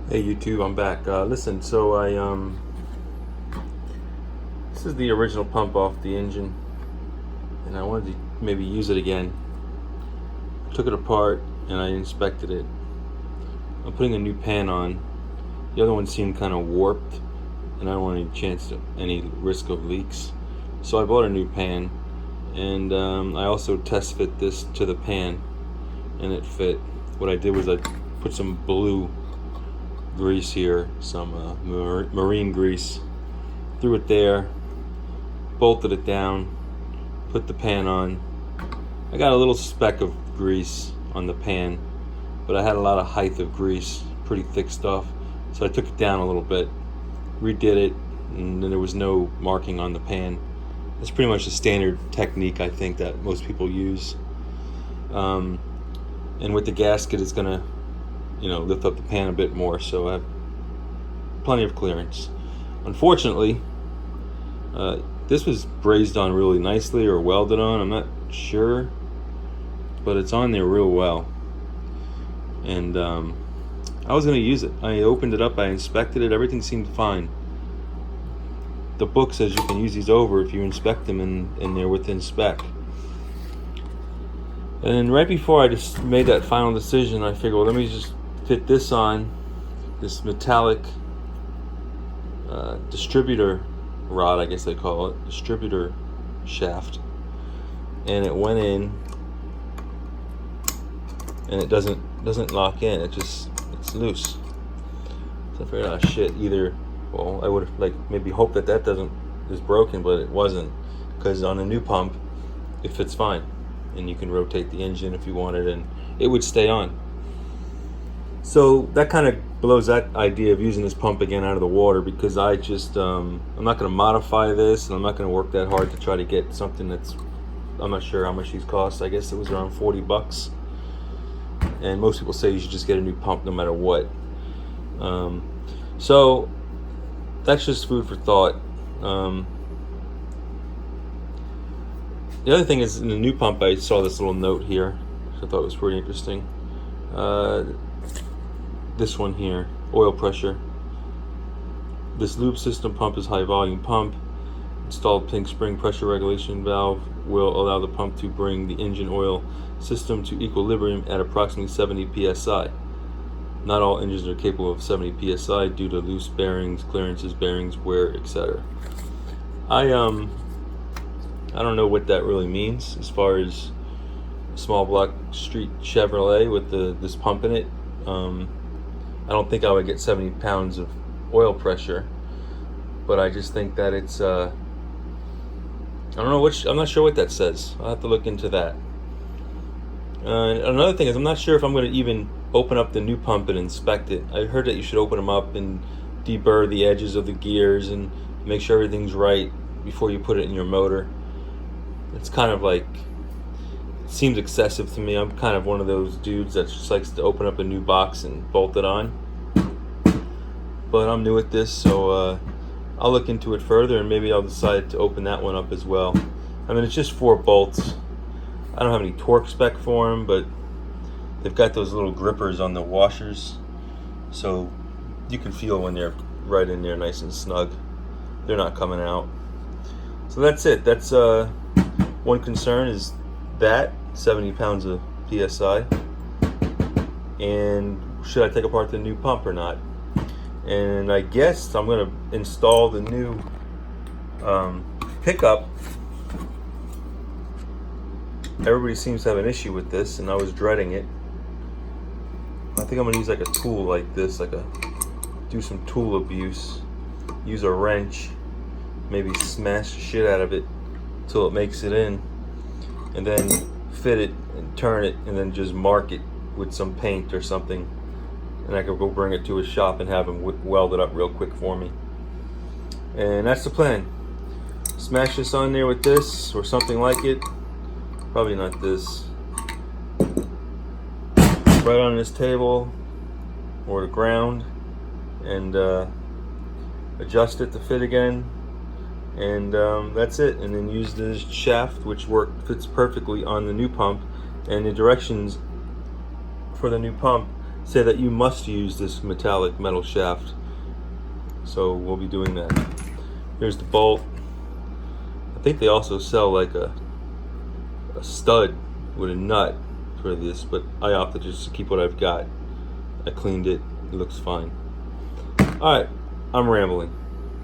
Hey YouTube, I'm back. Listen, so this is the original pump off the engine, and I wanted to maybe use it again. I took it apart and I inspected it. I'm putting a new pan on. The other one seemed kind of warped, and I don't want any risk of leaks. So I bought a new pan, and I also test fit this to the pan, and it fit. What I did was I put some blue grease here, some marine grease, threw it there, bolted it down, put the pan on. I got a little speck of grease on the pan, but I had a lot of height of grease, pretty thick stuff, so I took it down a little bit, redid it, and then there was no marking on the pan. That's pretty much the standard technique I think that most people use. And with the gasket, it's gonna lift up the pan a bit more, so I have plenty of clearance. Unfortunately, this was brazed on really nicely or welded on, I'm not sure, but it's on there real well. And I was going to use it. I opened it up, I inspected it, everything seemed fine. The book says you can use these over if you inspect them and they're within spec. And right before I just made that final decision, I figured, well, let me just fit this on, this metallic distributor rod, I guess they call it, distributor shaft, and it went in, and it doesn't lock in. It's loose. So I figured, oh shit, either, well, I would have maybe hoped that is broken, but it wasn't, because on a new pump it fits fine, and you can rotate the engine if you wanted, and it would stay on. So that kind of blows that idea of using this pump again out of the water, because I just I'm not going to modify this, and I'm not going to work that hard to try to get something that's, I'm not sure how much these cost. I guess it was around 40 bucks, and most people say you should just get a new pump no matter what. So that's just food for thought. The other thing is, in the new pump, I saw this little note here, which I thought was pretty interesting. This one here, oil pressure. This lube system pump is high volume pump. Installed pink spring pressure regulation valve will allow the pump to bring the engine oil system to equilibrium at approximately 70 psi. Not all engines are capable of 70 psi due to loose bearings, clearances, bearings, wear, etc. I don't know what that really means as far as small block street Chevrolet with this pump in it. I don't think I would get 70 pounds of oil pressure, but I just think that it's I don't know I'm not sure what that says. I'll have to look into that. Another thing is, I'm not sure if I'm going to even open up the new pump and inspect it. I heard that you should open them up and deburr the edges of the gears and make sure everything's right before you put it in your motor. It's kind of like, it seems excessive to me. I'm kind of one of those dudes that just likes to open up a new box and bolt it on. But I'm new at this, so I'll look into it further, and maybe I'll decide to open that one up as well. I mean, it's just 4 bolts. I don't have any torque spec for them, but they've got those little grippers on the washers, so you can feel when they're right in there nice and snug. They're not coming out. So that's it. That's one concern, is that 70 pounds of PSI, and should I take apart the new pump or not? And I guess I'm going to install the new pickup. Everybody seems to have an issue with this, and I was dreading it. I think I'm going to use like a tool like this, do some tool abuse, use a wrench, maybe smash the shit out of it till it makes it in, and then fit it and turn it, and then just mark it with some paint or something, and I could go bring it to a shop and have them weld it up real quick for me. And that's the plan. Smash this on there with this or something like it. Probably not this. Right on this table or the ground, and adjust it to fit again, and that's it. And then use this shaft, which fits perfectly on the new pump, and the directions for the new pump say that you must use this metallic metal shaft. So we'll be doing that. Here's the bolt. I think they also sell like a stud with a nut for this, but I opted just to keep what I've got. I cleaned it. It looks fine. Alright, I'm rambling.